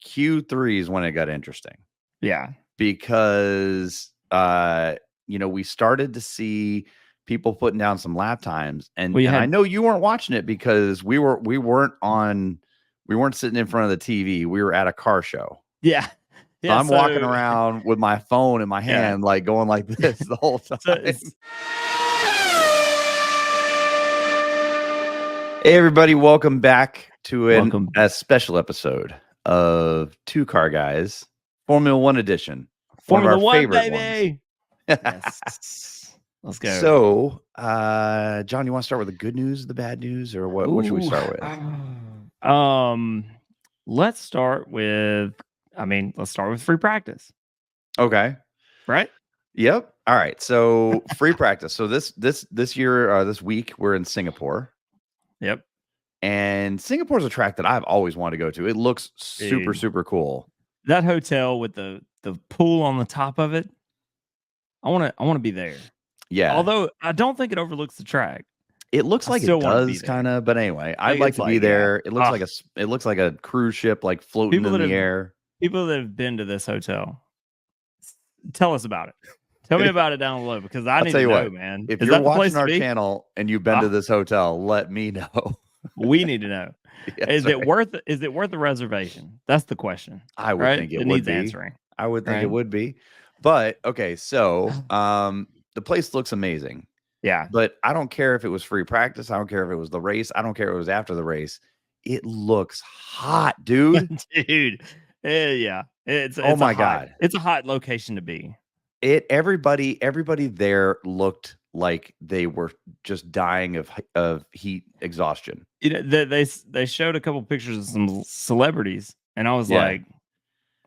Q3 is when it got interesting. Yeah. Because we started to see people putting down some lap times, and I know you weren't watching it because we weren't sitting in front of the TV. We were at a car show. Yeah. So I'm walking around with my phone in my hand, like going like this the whole time. Hey, everybody. Welcome back to a special episode of Two Car Guys, Formula One edition. Formula One, baby. Yes. Let's go. So, John, you want to start with the good news, the bad news, or what? What should we start with? Let's start with free practice. Okay. Right? Yep. All right. So free practice. So this year, this week, we're in Singapore. Yep. And Singapore's a track that I've always wanted to go to. It looks super cool. That hotel with the pool on the top of it. I want to be there. Yeah. Although I don't think it overlooks the track. It looks like it does kind of, but anyway, I'd like to be there. It looks like a cruise ship, like floating in the air. People that have been to this hotel, tell us about it. Tell me about it down below because I need to know, man. If you're watching our channel and you've been to this hotel, let me know. We need to know. Is it worth the reservation? That's the question. I would think it would needs be. Answering. I would think it would be. But okay, so the place looks amazing. Yeah. But I don't care if it was free practice. I don't care if it was the race. I don't care if it was after the race. It looks hot, dude. Dude. Yeah. It's my God. It's a hot location to be. Everybody there looked like they were just dying of heat exhaustion. They showed a couple pictures of some celebrities, and I was like,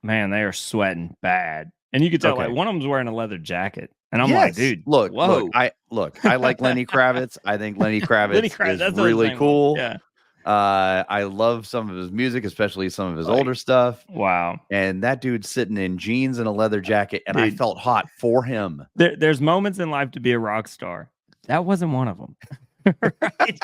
man, they are sweating bad. And you could tell like one of them's wearing a leather jacket. And I'm like, dude, look, I like Lenny Kravitz. I think Lenny Kravitz is really cool. Yeah. I love some of his music, especially some of his older stuff. Wow. And that dude's sitting in jeans and a leather jacket, and I felt hot for him. There's moments in life to be a rock star. That wasn't one of them. Right?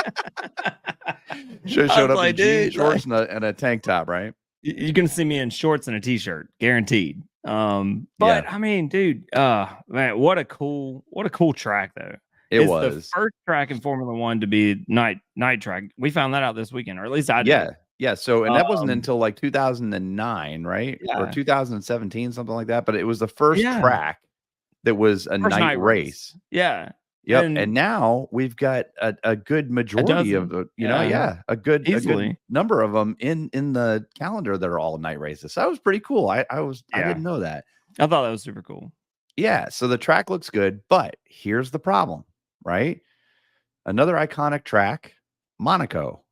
Should have showed up in jeans, shorts, and a tank top, right? You're gonna see me in shorts and a t-shirt, guaranteed. But I mean, dude, man, what a cool track though. It was the first track in Formula One to be night track. We found that out this weekend, or at least I did. Yeah. So, and that wasn't until like 2009, right? Or 2017, something like that. But it was the first track that was a night race. Yeah. Yep. And now we've got a good majority of the, a good number of them in the calendar that are all night races. So that was pretty cool. I didn't know that. I thought that was super cool. Yeah. So the track looks good, but here's the problem, right? Another iconic track, Monaco.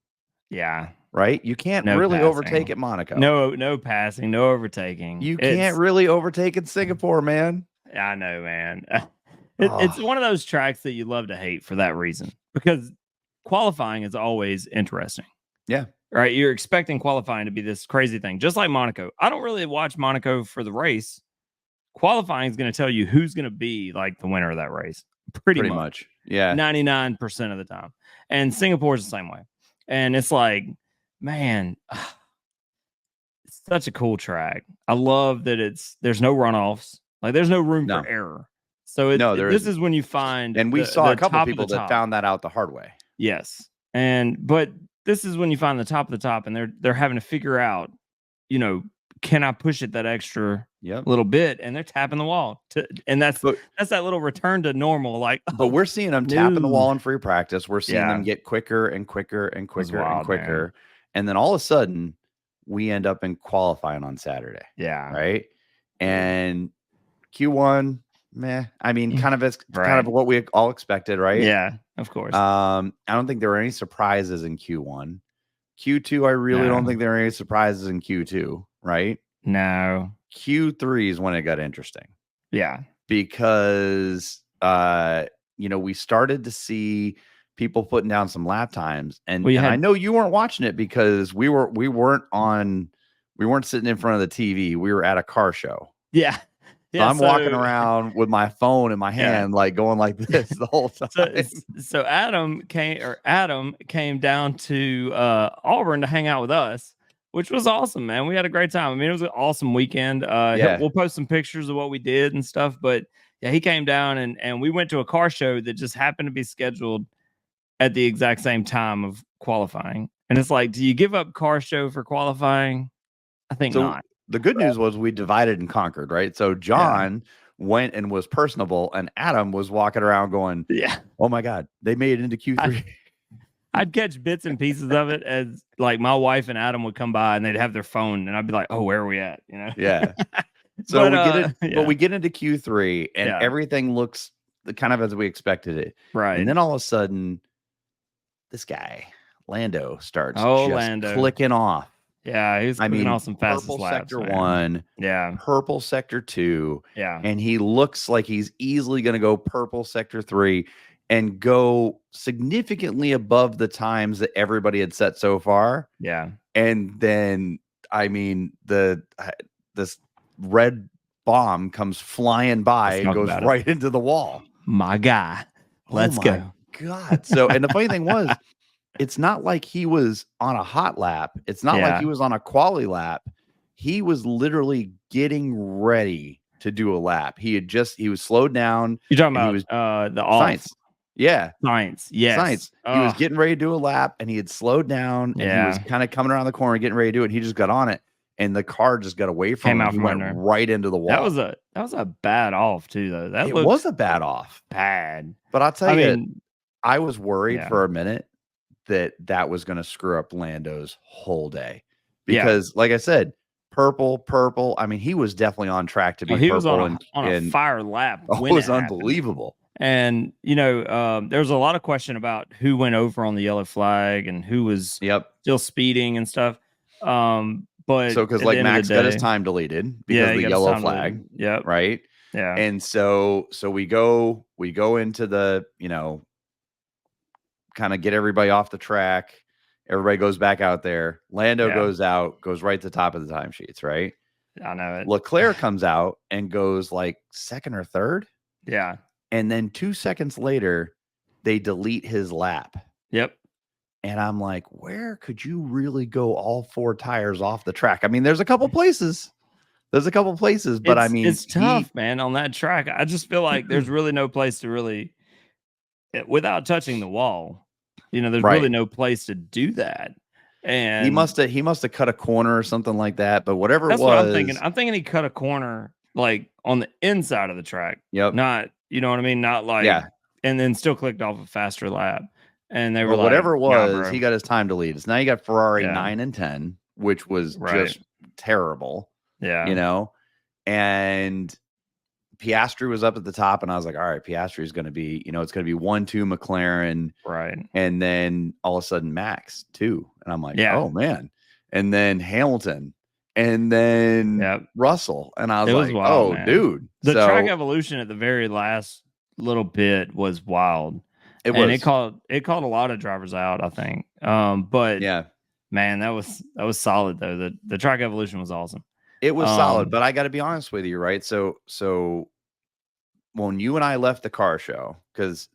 Yeah. Right. You can't really overtake at Monaco. No passing, no overtaking. You can't really overtake in Singapore, man. I know, man. It's one of those tracks that you love to hate for that reason, because qualifying is always interesting. Yeah. Right. You're expecting qualifying to be this crazy thing, just like Monaco. I don't really watch Monaco for the race. Qualifying is going to tell you who's going to be like the winner of that race. Pretty much. Yeah. 99% of the time. And Singapore's the same way. And it's like, man, it's such a cool track. I love that there's no runoffs. Like there's no room for error. So this is when you find, and we saw a couple of people that found that out the hard way. Yes, but this is when you find the top of the top, and they're having to figure out, can I push it that extra little bit? And they're tapping the wall, and that's that little return to normal. Like, but we're seeing them tapping the wall in free practice. We're seeing them get quicker and quicker and quicker and quicker, man. And then all of a sudden, we end up in qualifying on Saturday. Yeah, right. And Q1. Meh. I mean, kind of what we all expected, right? Yeah, of course. I don't think there were any surprises in Q1. Q2, I really don't think there were any surprises in Q2, right? No. Q3 is when it got interesting. Yeah. Because we started to see people putting down some lap times, and I know you weren't watching it because we weren't sitting in front of the TV. We were at a car show. Yeah. So I'm walking around with my phone in my hand, like going like this the whole time. So Adam came down to Auburn to hang out with us. which was awesome, man. We had a great time. I mean, it was an awesome weekend. We'll post some pictures of what we did and stuff. But yeah, he came down and we went to a car show that just happened to be scheduled at the exact same time of qualifying. And it's like, do you give up car show for qualifying? I think not. The good news was we divided and conquered, right? So John went and was personable, and Adam was walking around going, oh my God, they made it into Q3. I'd catch bits and pieces of it as like my wife and Adam would come by and they'd have their phone and I'd be like, oh, where are we at? You know? Yeah. So but we get into Q3 and everything looks kind of as we expected it. Right. And then all of a sudden, this guy, Lando, starts clicking off. Yeah, he was clicking off some fast laps. Purple sector 1. Yeah. Purple sector 2. Yeah. And he looks like he's easily going to go purple sector 3. And go significantly above the times that everybody had set so far. Yeah. And then, I mean, this red bomb comes flying by and goes right into the wall. My guy. Let's go. God. So, and the funny thing was, it's not like he was on a hot lap. It's not like he was on a quali lap. He was literally getting ready to do a lap. He was slowed down. You're talking about the off. Science. Yeah. Science. Yes. Science. He was getting ready to do a lap and he had slowed down and he was kind of coming around the corner, getting ready to do it. He just got on it and the car just got away from him. He went right into the wall. That was a bad off too, though. It was a bad off. Bad. But I'll tell you, I was worried for a minute that was going to screw up Lando's whole day. Because like I said, purple. I mean, he was definitely on track to be purple. He was on a fire lap. It was unbelievable. And, there was a lot of question about who went over on the yellow flag and who was still speeding and stuff. But because like Max got his time deleted because of the yellow flag. Yep. Right. Yeah. And so we go into the, kind of get everybody off the track. Everybody goes back out there. Lando goes out, goes right to the top of the timesheets. Right. I know it. Leclerc comes out and goes like second or third. Yeah. And then 2 seconds later, they delete his lap. Yep. And I'm like, where could you really go all 4 tires off the track? I mean, there's a couple places. But I mean, it's tough, man, on that track. I just feel like there's really no place to really, without touching the wall, there's really no place to do that. And he must have cut a corner or something like that. But whatever it was, what I'm thinking. I'm thinking he cut a corner like on the inside of the track. Yep. Not, you know what I mean? Not like, and then still clicked off a faster lap. And they were like, whatever it was, he got his time deleted. So now you got Ferrari 9 and 10, which was just terrible. Yeah. And Piastri was up at the top, and I was like, all right, Piastri is going to be, it's going to be 1-2 McLaren. Right. And then all of a sudden Max 2. And I'm like, oh man. And then Hamilton. And then Russell. And I was like, wild, man. Dude. The track evolution at the very last little bit was wild. It called a lot of drivers out, I think. But man, that was solid though. The track evolution was awesome. It was solid, but I got to be honest with you, right? So when you and I left the car show, because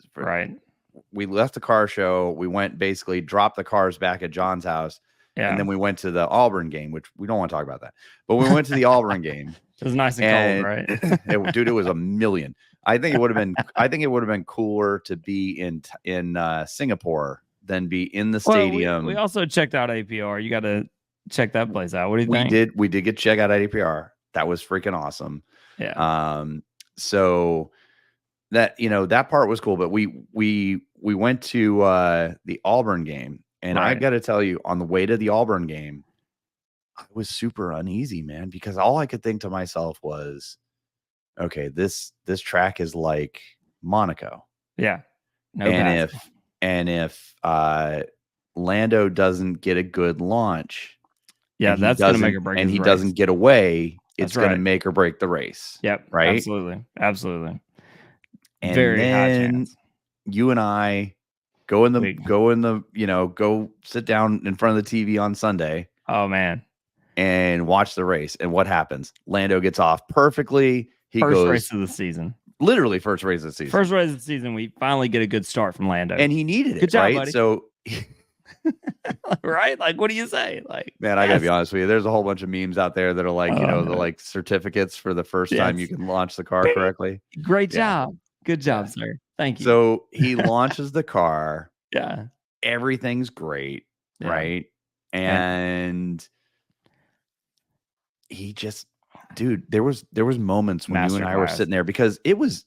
we left the car show, we went basically dropped the cars back at John's house. Yeah. And then we went to the Auburn game, which we don't want to talk about that. But we went to the Auburn game. It was nice and cold, right? Dude, it was a million. I think it would have been cooler to be in Singapore than be in the stadium. We also checked out APR. You got to check that place out. What do you think? We did get check out at APR. That was freaking awesome. Yeah. So that that part was cool. But we went to the Auburn game. And I got to tell you, on the way to the Auburn game, I was super uneasy, man, because all I could think to myself was, okay, this track is like Monaco. Yeah. If Lando doesn't get a good launch, that's going to make or break and he doesn't get away, it's going to make or break the race. Yep. Right. Absolutely. And very high chance. You and I go sit down in front of the TV on Sunday. Oh man. And watch the race. And what happens? Lando gets off perfectly. First race of the season. Literally first race of the season. First race of the season, we finally get a good start from Lando. And he needed it. Good job, right? buddy. So Right? Like, what do you say? Like, man, I gotta be honest with you. There's a whole bunch of memes out there that are like, the like certificates for the first time you can launch the car correctly. Great job. Good job, sir. Thank you. So he launches the car. Yeah. Everything's great, right? And he just, dude, there was moments when you and I were sitting there because it was,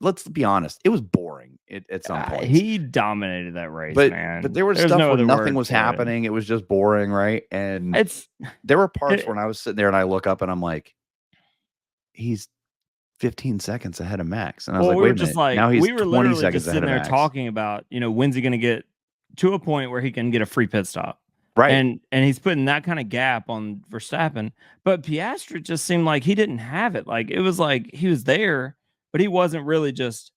let's be honest, it was boring at some point. He dominated that race, man. But there was stuff where nothing was happening. It was just boring, right? And there were parts when I was sitting there and I look up and I'm like, he's 15 seconds ahead of Max. And I was like, wait a minute. Now he's 20 seconds ahead of Max. There talking about, when's he going to get to a point where he can get a free pit stop. Right. And he's putting that kind of gap on Verstappen. But Piastri just seemed like he didn't have it. Like, it was like he was there, but he wasn't really just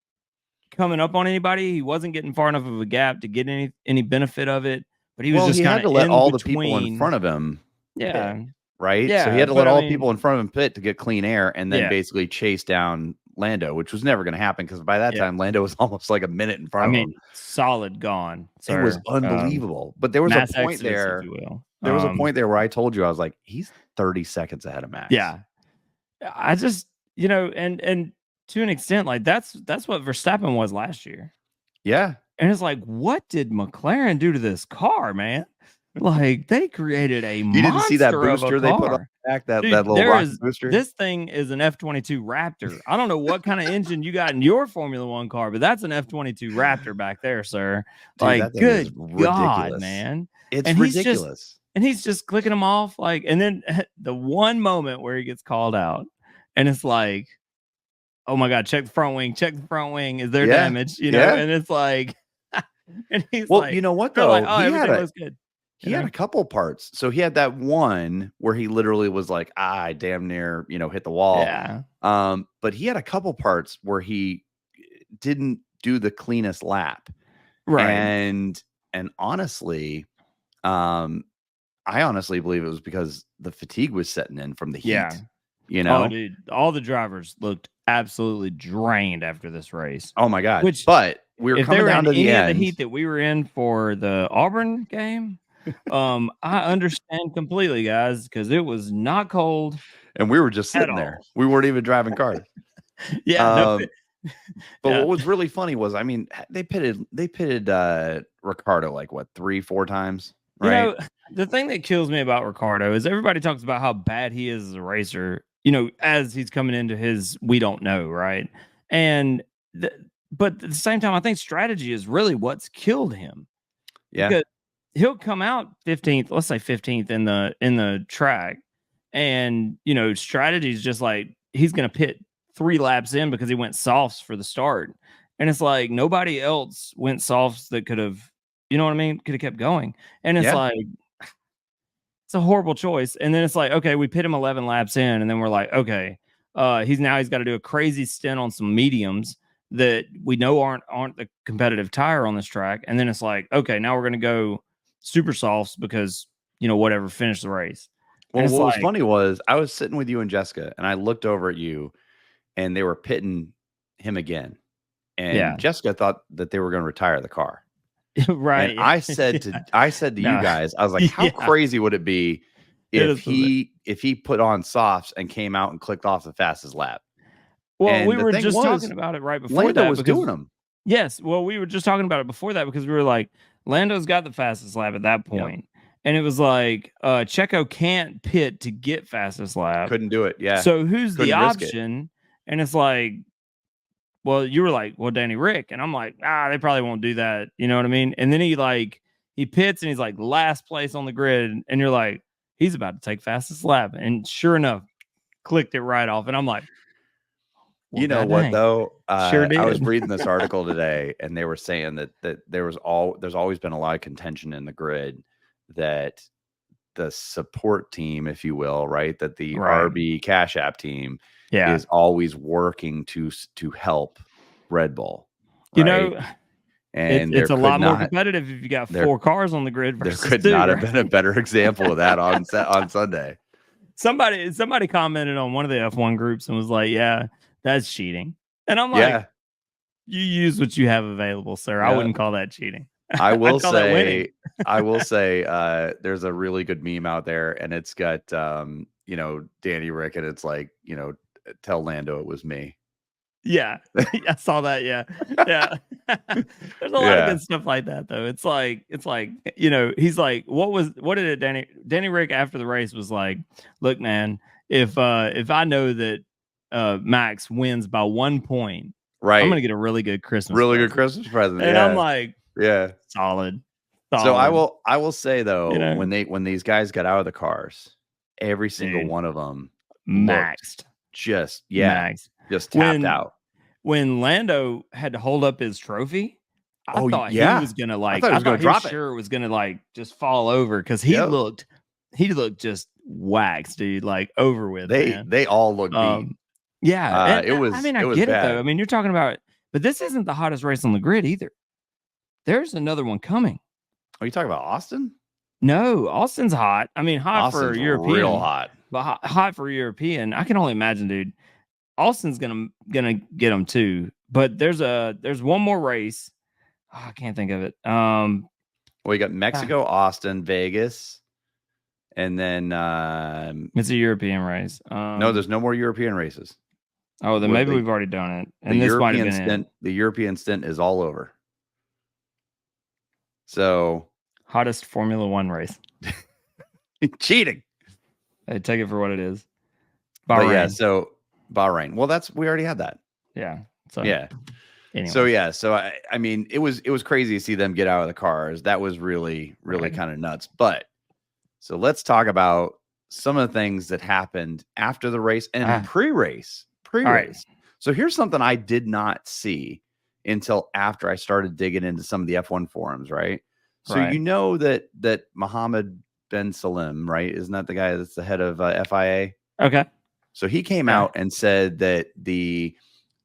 coming up on anybody. He wasn't getting far enough of a gap to get any benefit of it. But he was just kind of to let all the people in front of him. Yeah. Pit, right. Yeah. So he had to let all the people in front of him pit to get clean air and then basically chase down Lando, which was never going to happen because by that time Lando was almost like a minute in front of him. Solid gone. Sir. It was unbelievable. But there was a point there. There was a point there where I told you I was like, he's 30 seconds ahead of Max. Yeah. I just, and to an extent, like that's what Verstappen was last year. Yeah. And it's like, what did McLaren do to this car, man? Like they created a monster. You didn't see that booster they put on the back, that little rocket booster? This thing is an F-22 Raptor. I don't know what kind of engine you got in your Formula One car, but that's an F-22 Raptor back there, sir. Dude, like, good God, man. It's ridiculous. He's just clicking them off. Like, and then the one moment where he gets called out, and it's like, oh my God, check the front wing. Is there damage? And it's like, and he's like, you know what though? Like, oh, everything was good. He had a couple parts. So he had that one where he literally was like, I damn near, hit the wall. Yeah. But he had a couple parts where he didn't do the cleanest lap. Right. And honestly, I honestly believe it was because the fatigue was setting in from the heat. Yeah. Oh, dude, all the drivers looked absolutely drained after this race. Oh my God. But we were coming down to the end. Of the heat that we were in for the Auburn game. I understand completely, guys, because it was not cold, and we were just sitting there. We weren't even driving cars. But what was really funny was, they pitted Ricciardo like what 3-4 times, right? The thing that kills me about Ricciardo is everybody talks about how bad he is as a racer. As he's coming into his, we don't know, right? But at the same time, I think strategy is really what's killed him. Yeah. Because he'll come out 15th, let's say 15th in the track. And, strategy is just like, he's going to pit 3 laps in because he went softs for the start. And it's like, nobody else went softs that could have, could have kept going. And it's like, it's a horrible choice. And then it's like, okay, we pit him 11 laps in. And then we're like, okay, he's got to do a crazy stint on some mediums that we know aren't the competitive tire on this track. And then it's like, okay, now we're going to go super softs because, whatever, finish the race. Well, what was funny was I was sitting with you and Jessica and I looked over at you and they were pitting him again. And Jessica thought that they were going to retire the car. Right. And I said to you guys, I was like, how crazy would it be if he put on softs and came out and clicked off the fastest lap? Well, and we were just talking about it right before Lando was doing them. Yes. Well, we were just talking about it before that because we were like, Lando's got the fastest lap at that point. Yep. And it was like, Checo can't pit to get fastest lap. Couldn't do it. Yeah. So who's the option? And it's like, well, you were like, well, Danny Rick. And I'm like, they probably won't do that. You know what I mean? And then he pits and he's like last place on the grid. And you're like, he's about to take fastest lap. And sure enough, clicked it right off. And I'm like, you know what though? Sure did. I was reading this article today and they were saying that there's always been a lot of contention in the grid that the support team, if you will, right? That the RB Cash App team is always working to help Red Bull. Right? And it's a lot more competitive if you got 4 cars on the grid versus there could not have been a better example of that on Sunday. Somebody commented on one of the F1 groups and was like, yeah, that's cheating. And I'm like, you use what you have available, sir. I wouldn't call that cheating. I will say, there's a really good meme out there, and it's got Danny Rick, and it's like, tell Lando it was me. Yeah, I saw that. Yeah. There's a lot of good stuff like that, though. It's like he's like, what did it? Danny Rick after the race was like, look, man, if I know that Max wins by 1 point, right, I'm gonna get a really good Christmas present. And I'm like, yeah, solid. So I will say though, when these guys got out of the cars, every single one of them maxed, just tapped out. When Lando had to hold up his trophy, I thought he was gonna I thought drop it was gonna just fall over because he looked just waxed, dude, like over with. They all looked beat. Yeah, it was. I mean, I get it though. I mean, you're talking about, but this isn't the hottest race on the grid either. There's another one coming. Are you talking about Austin? No, Austin's hot. I mean, hot for European, real hot, but hot for European. I can only imagine, dude. Austin's gonna get them too. But there's one more race. Oh, I can't think of it. Well, you got Mexico, Austin, Vegas, and then it's a European race. No, there's no more European races. Oh, then maybe we've already done it. And this might have been it. The European stint is all over. So hottest Formula One race. Cheating. I take it for what it is. Bahrain. But yeah, so Bahrain. Well, we already had that. Yeah. So yeah. Anyway. So yeah. So I mean, it was crazy to see them get out of the cars. That was really kind of nuts. But so let's talk about some of the things that happened after the race and pre-race. Right. So here's something I did not see until after I started digging into some of the F1 forums, right? So you know that Mohammed Ben Salim, right? Isn't that the guy that's the head of FIA? Okay. So he came out and said that the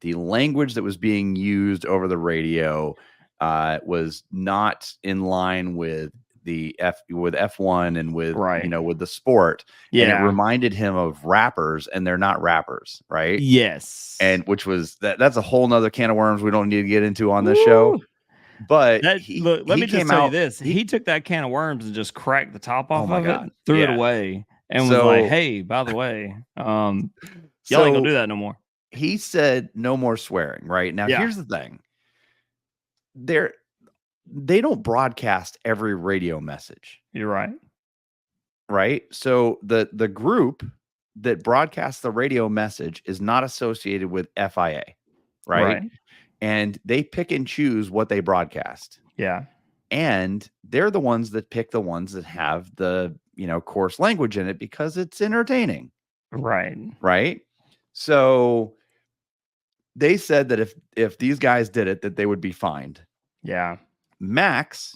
language that was being used over the radio was not in line with with F1 and with with the sport. Yeah. And it reminded him of rappers, and they're not rappers, right? Yes. And which was that's a whole nother can of worms we don't need to get into on this show. But let me just tell you this. He took that can of worms and just cracked the top off of it, threw it away, and was like, hey, by the way, y'all ain't gonna do that no more. He said no more swearing, right? Now, here's the thing. They don't broadcast every radio message. You're right. Right? So the group that broadcasts the radio message is not associated with FIA, right? And they pick and choose what they broadcast. Yeah. And they're the ones that pick the ones that have the, coarse language in it because it's entertaining. Right. Right? So they said that if these guys did it, that they would be fined. Yeah. Max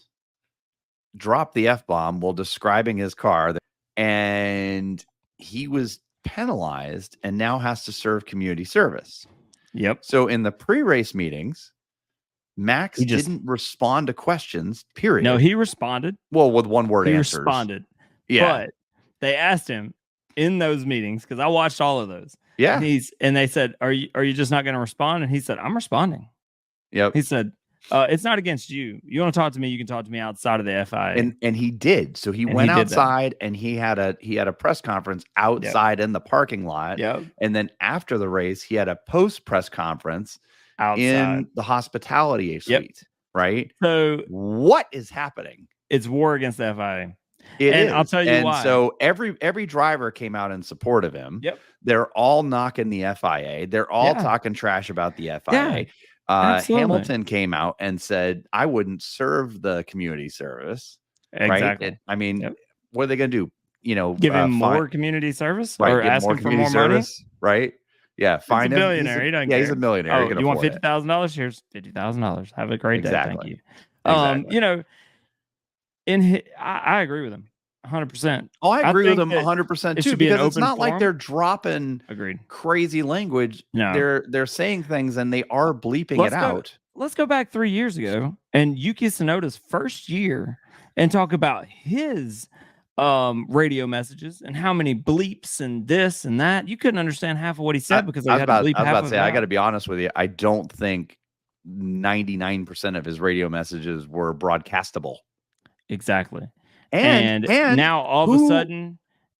dropped the F-bomb while describing his car, and he was penalized and now has to serve community service. Yep. So in the pre-race meetings, Max didn't respond to questions, period. No, he responded. Well, with one-word answers. He responded. Yeah. But they asked him in those meetings, because I watched all of those. Yeah. And they said, are you just not going to respond? And he said, I'm responding. Yep. He said, it's not against you. You want to talk to me, you can talk to me outside of the FIA. And he did. So he went outside and he had a press conference outside in the parking lot. Yep. And then after the race, he had a post press conference outside in the hospitality suite. Right. So what is happening? It's war against the FIA. I'll tell you why. So every driver came out in support of him. Yep. They're all knocking the FIA. They're all talking trash about the FIA. Yeah. Hamilton came out and said, I wouldn't serve the community service. Exactly. Right? I mean, what are they going to do? Give him more community service, right? Or ask him for more service, money? Right? Yeah. Find him. He's a billionaire. He doesn't care. He's a millionaire. Oh, you want $50,000? Here's $50,000. Have a great day. Thank you. Exactly. I agree with him 100%. Oh, I agree with him 100% too, because it's not like they're dropping Agreed. crazy language. No, they're saying things and they are bleeping it out. Let's go back 3 years ago and Yuki Tsunoda's first year and talk about his radio messages and how many bleeps and this and that. You couldn't understand half of what he said because they had to bleep half of it. I got to be honest with you. I don't think 99% of his radio messages were broadcastable. Exactly. And now all of a sudden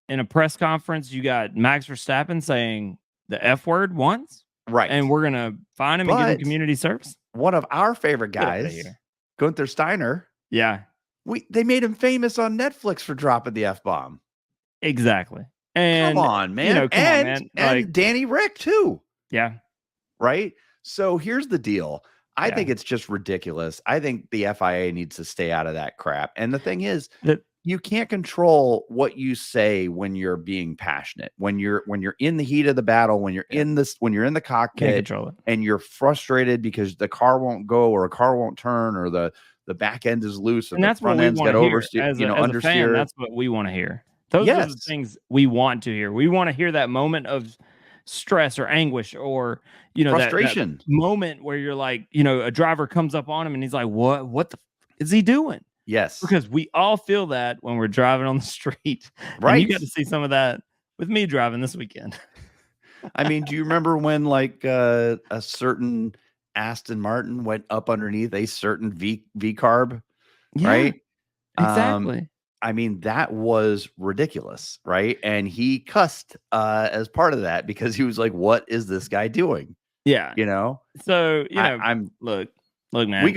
in a press conference, you got Max Verstappen saying the F word once. Right. And we're going to find him and give him community service. One of our favorite guys, Gunther Steiner. Yeah. They made him famous on Netflix for dropping the F-bomb. Exactly. And come on, man. And Danny Rick too. Yeah. Right. So here's the deal. I think it's just ridiculous. I think the FIA needs to stay out of that crap. And the thing is that you can't control what you say when you're being passionate, when you're in the heat of the battle, when you're in the cockpit and you're frustrated because the car won't go or a car won't turn or the back end is loose or the front ends get oversteered, understeered. That's what we want to hear. Those are the things we want to hear. We want to hear that moment of stress or anguish or frustration, that moment where you're like, a driver comes up on him and he's like, what the is he doing? Yes, because we all feel that when we're driving on the street. Right. And you got to see some of that with me driving this weekend. I mean, do you remember when like a certain Aston Martin went up underneath a certain V carb? Yeah, right. Exactly. I mean, that was ridiculous, right? And he cussed as part of that because he was like, "What is this guy doing?" Yeah, So look, man. We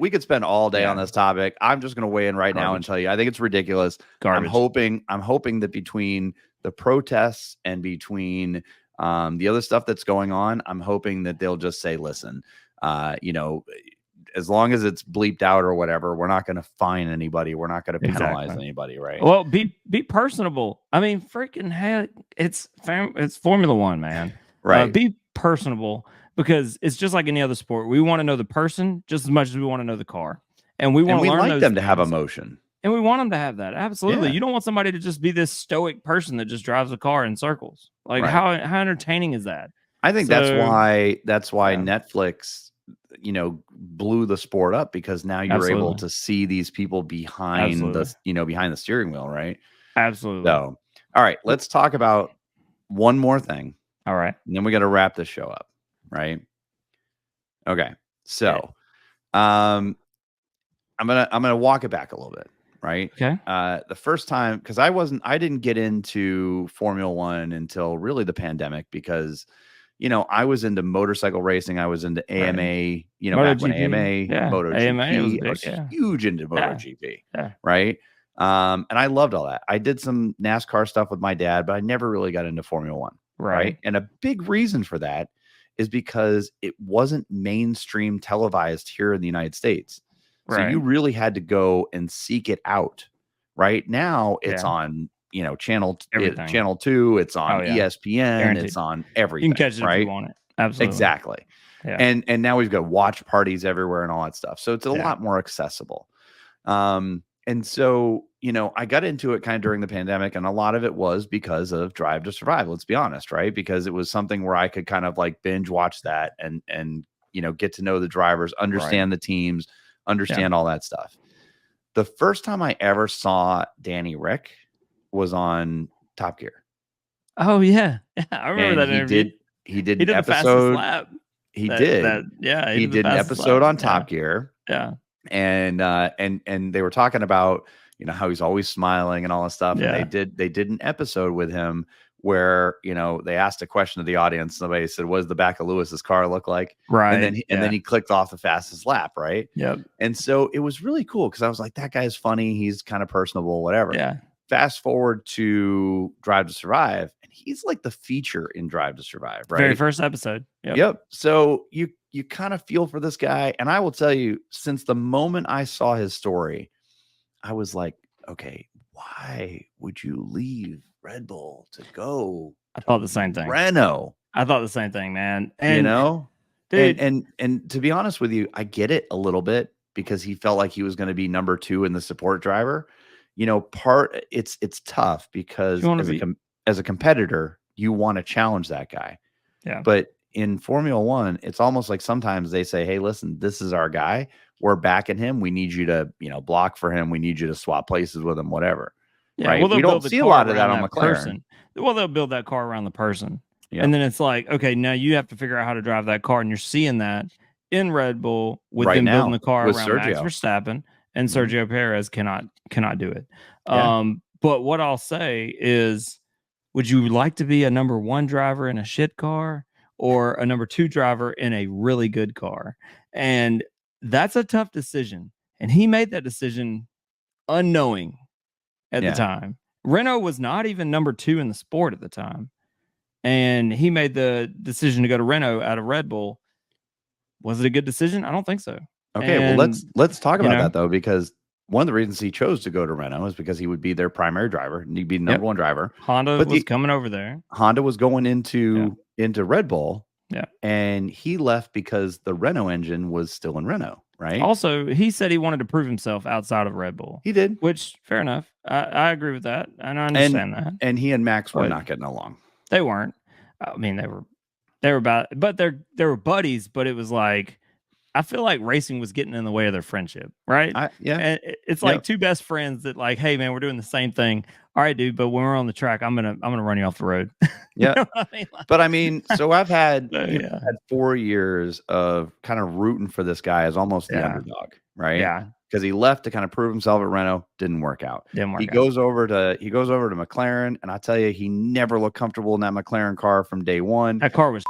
could spend all day on this topic. I'm just going to weigh in right now and tell you, I think it's ridiculous. Garbage. I'm hoping that between the protests and between the other stuff that's going on, I'm hoping that they'll just say, "Listen, as long as it's bleeped out or whatever, we're not going to fine anybody. We're not going to penalize anybody, right?" Well, be personable. I mean, freaking heck, it's Formula One, man. Right. Be personable because it's just like any other sport. We want to know the person just as much as we want to know the car, and we want to learn like them to have emotion, and we want them to have that. Absolutely, you don't want somebody to just be this stoic person that just drives a car in circles. Like how entertaining is that? I think that's why Netflix blew the sport up, because now you're able to see these people behind behind the steering wheel, right? Absolutely. So, all right, let's talk about one more thing. All right. And then we got to wrap this show up, right? Okay. So, I'm going to walk it back a little bit, right? Okay. The first time, cuz I didn't get into Formula 1 until really the pandemic, because I was into motorcycle racing. I was into AMA, back when AMA, MotoGP. I was huge into MotoGP, right? And I loved all that. I did some NASCAR stuff with my dad, but I never really got into Formula 1, right? And a big reason for that is because it wasn't mainstream televised here in the United States. So you really had to go and seek it out. Right now, it's on channel 2, it's on ESPN, Guaranteed. it's on everything. You can catch it if you want it. Absolutely. Exactly. Yeah. And now we've got watch parties everywhere and all that stuff. So it's a lot more accessible. And so, I got into it kind of during the pandemic, and a lot of it was because of Drive to Survive. Let's be honest, right? Because it was something where I could kind of like binge watch that and get to know the drivers, understand the teams, understand all that stuff. The first time I ever saw Danny Rick was on Top Gear. Oh yeah, I remember that interview. He did an episode. The fastest lap. He did. He did an episode on Top Gear. Yeah. And they were talking about how he's always smiling and all this stuff. Yeah. And they did an episode with him where they asked a question to the audience. Somebody said, "What does the back of Lewis's car look like?" Right. And then he clicked off the fastest lap. Right. Yep. And so it was really cool, because I was like, that guy's funny. He's kind of personable, whatever. Yeah. Fast forward to Drive to Survive, and he's like the feature in Drive to Survive, right? Very first episode. Yep. So you kind of feel for this guy. And I will tell you, since the moment I saw his story, I was like, okay, why would you leave Red Bull to go? I thought the same thing. Renault. I thought the same thing, man. And dude, and to be honest with you, I get it a little bit, because he felt like he was going to be number 2 in the support driver. It's tough, because as a competitor, you want to challenge that guy. Yeah. But in Formula 1, it's almost like sometimes they say, "Hey, listen, this is our guy. We're backing him. We need you to, block for him. We need you to swap places with him, whatever." Yeah, right? Well, we don't see a lot of that on McLaren. Person. Well, they'll build that car around the person. Yeah. And then it's like, okay, now you have to figure out how to drive that car, and you're seeing that. in Red Bull with right them building now the car with around Max Sergio. Verstappen, and Sergio Perez cannot do it. Yeah. But what I'll say is, would you like to be a number 1 driver in a shit car or a number 2 driver in a really good car? And that's a tough decision. And he made that decision unknowing at the time. Renault was not even number 2 in the sport at the time. And he made the decision to go to Renault out of Red Bull. Was it a good decision? I don't think so. Okay, well, let's talk about that though, because one of the reasons he chose to go to Renault is because he would be their primary driver and he'd be the number 1 driver. Honda was coming over there. Honda was going into Red Bull. Yeah. And he left because the Renault engine was still in Renault, right? Also, he said he wanted to prove himself outside of Red Bull. He did. Which, fair enough. I agree with that. And I understand that. And he and Max were not getting along. They weren't. I mean, they were about, but they were buddies, but it was like, I feel like racing was getting in the way of their friendship, right? And it's like two best friends that like, hey man, we're doing the same thing. All right, dude, but when we're on the track, I'm gonna run you off the road. Yeah. You know I mean? But I mean, so I've had had 4 years of kind of rooting for this guy as almost the underdog, right? Yeah. Because he left to kind of prove himself at Renault, didn't work out. He goes over to McLaren, and I tell you, he never looked comfortable in that McLaren car from day one. That car was.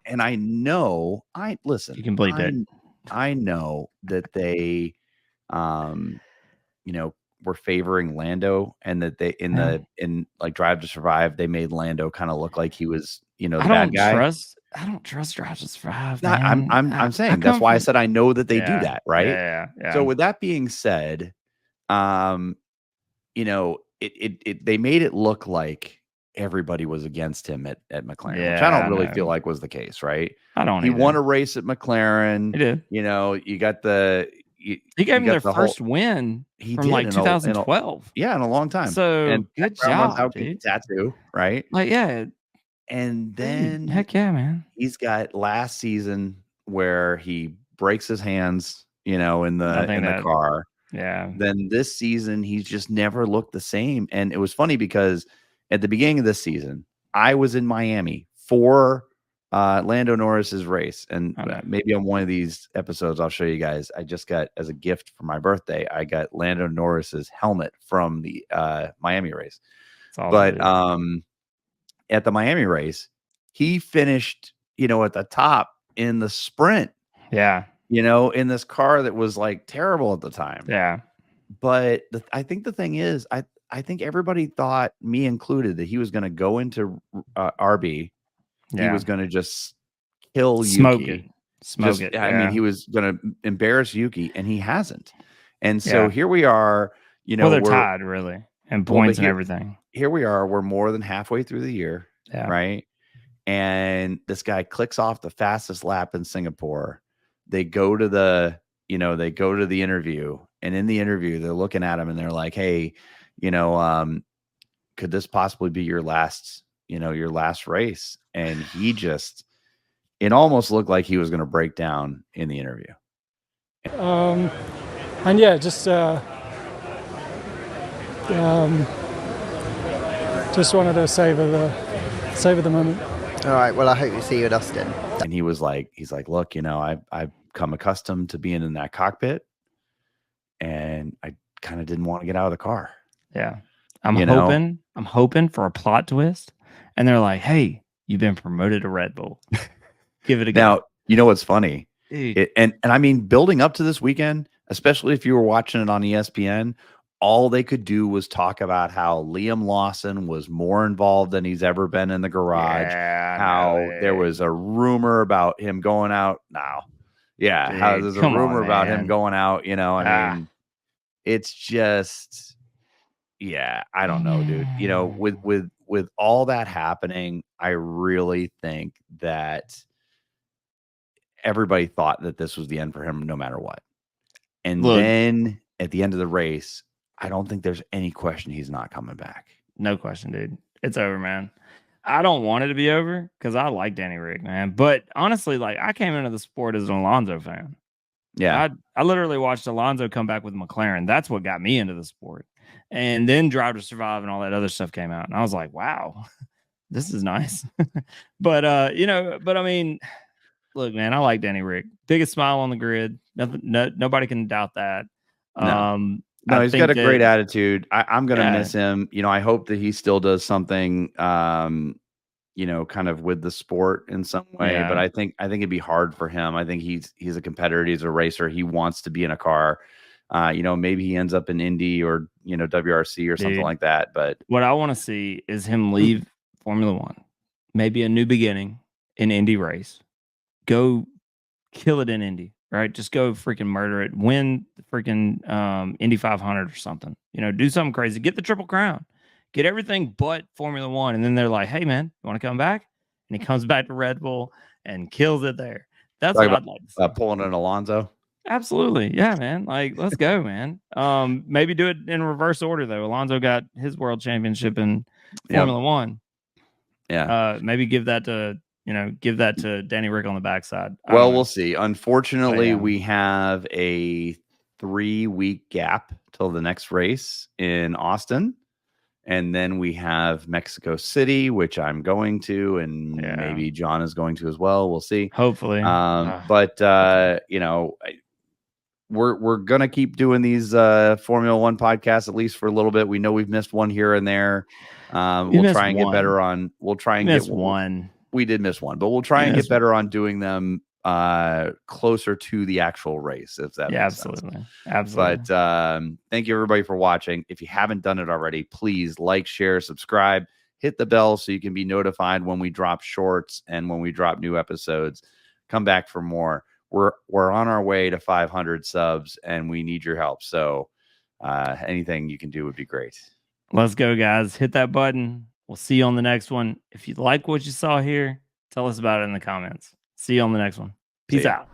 And I know, listen. You can bleep it. I know that they, you know, were favoring Lando, and that they in like Drive to Survive, they made Lando kind of look like he was, you know, the bad guy. I don't trust Drive to Survive. No, I'm saying that's why I said I know that they do that, right? Yeah. So with that being said, you know, they made it look like everybody was against him at McLaren, which I don't really feel like was the case, right? I don't. He won a race at McLaren. He did. You know, you got the. He gave him their first win from like 2012. In a long time. So and good job, dude. Tattoo, right? Like and then heck yeah, man. He's got last season where he breaks his hands, you know, in the car. Yeah. Then this season, he's just never looked the same. And it was funny because at the beginning of this season, I was in Miami for Lando Norris's race. And maybe on one of these episodes, I'll show you guys. I just got, as a gift for my birthday, I got Lando Norris's helmet from the Miami race. But at the Miami race, he finished, you know, at the top in the sprint. Yeah. You know, in this car that was like terrible at the time. Yeah. But I think the thing is, I think everybody thought, me included, that he was going to go into RB. He was going to just kill Yuki. Smoke it. I mean, he was going to embarrass Yuki, and he hasn't. And so here we are, you know. Well, they're tied, really, and points and everything. Here we are. We're more than halfway through the year, right? And this guy clicks off the fastest lap in Singapore. They go to the interview, and in the interview, they're looking at him and they're like, hey, you know, could this possibly be your last race? And he just, it almost looked like he was going to break down in the interview. And yeah, just wanted to savor the moment. All right. Well, I hope you see you at Austin. And he's like, look, you know, I've come accustomed to being in that cockpit, and I kind of didn't want to get out of the car. Yeah. I'm hoping for a plot twist. And they're like, hey, you've been promoted to Red Bull. Give it a go. Now, you know what's funny? And I mean, building up to this weekend, especially if you were watching it on ESPN, all they could do was talk about how Liam Lawson was more involved than he's ever been in the garage. There was a rumor about him going out now. Yeah. Dude, how there's a rumor about him going out, you know, I mean, it's just, yeah, I don't know, dude. You know, with all that happening, I really think that everybody thought that this was the end for him no matter what. And then at the end of the race, I don't think there's any question he's not coming back. No question, dude. It's over, man. I don't want it to be over because I like Danny Rick, man. But honestly, like, I came into the sport as an Alonso fan. Yeah. I literally watched Alonso come back with McLaren. That's what got me into the sport. And then Drive to Survive and all that other stuff came out. And I was like, wow, this is nice. But, you know, but I mean, look, man, I like Danny Rick. Biggest smile on the grid. Nobody can doubt that. No, he's got a great attitude. I'm going to miss him. I hope that he still does something, kind of with the sport in some way. Yeah. But I think it'd be hard for him. I think he's a competitor. He's a racer. He wants to be in a car. Maybe he ends up in Indy or WRC or something like that. But what I want to see is him leave Formula One, maybe a new beginning in Indy race. Go kill it in Indy. Right, just go freaking murder it. Win the freaking Indy 500 or something. Do something crazy. Get the Triple Crown. Get everything but Formula One. And then they're like, "Hey, man, you want to come back?" And he comes back to Red Bull and kills it there. That's what I'd like to see. Pulling an Alonso. Absolutely, yeah, man. Like, let's go, man. Maybe do it in reverse order though. Alonso got his world championship in Formula One. Yeah. Maybe give that to. Give that to Danny Rick on the backside. Well, we'll see. Unfortunately, we have a 3-week gap till the next race in Austin. And then we have Mexico City, which I'm going to, and maybe John is going to as well. We'll see. Hopefully. But we're going to keep doing these Formula One podcasts, at least for a little bit. We know we've missed one here and there. We'll try and get better on. We'll try and get one. We did miss one, but we'll try and get better on doing them closer to the actual race, if that makes sense. Absolutely. But thank you everybody for watching. If you haven't done it already, please like, share, subscribe, hit the bell so you can be notified when we drop shorts and when we drop new episodes. Come back for more. We're on our way to 500 subs and we need your help. So anything you can do would be great. Let's go, guys. Hit that button. We'll see you on the next one. If you like what you saw here, tell us about it in the comments. See you on the next one. Peace out.